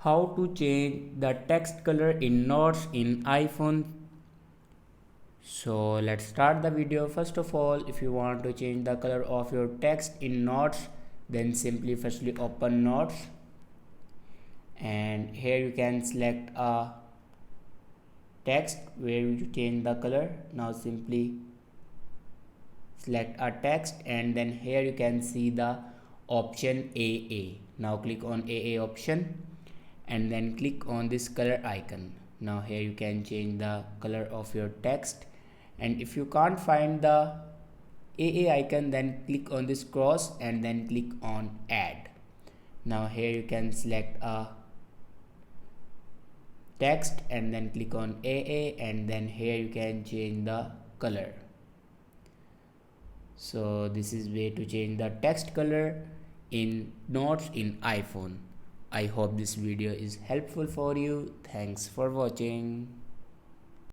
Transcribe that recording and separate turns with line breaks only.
How to change the text color in notes in iPhone. So let's start the video. First of all, if you want to change the color of your text in notes, then simply firstly open notes, and here you can select a text where you change the color. Now simply select a text, and then here you can see the option AA. Now click on AA option and then click on this color icon. Now here you can change the color of your text, and if you can't find the AA icon, then click on this cross and then click on add. Now here you can select a text and then click on AA, and then here you can change the color. So this is way to change the text color in notes in iPhone. I hope this video is helpful for you. Thanks for watching.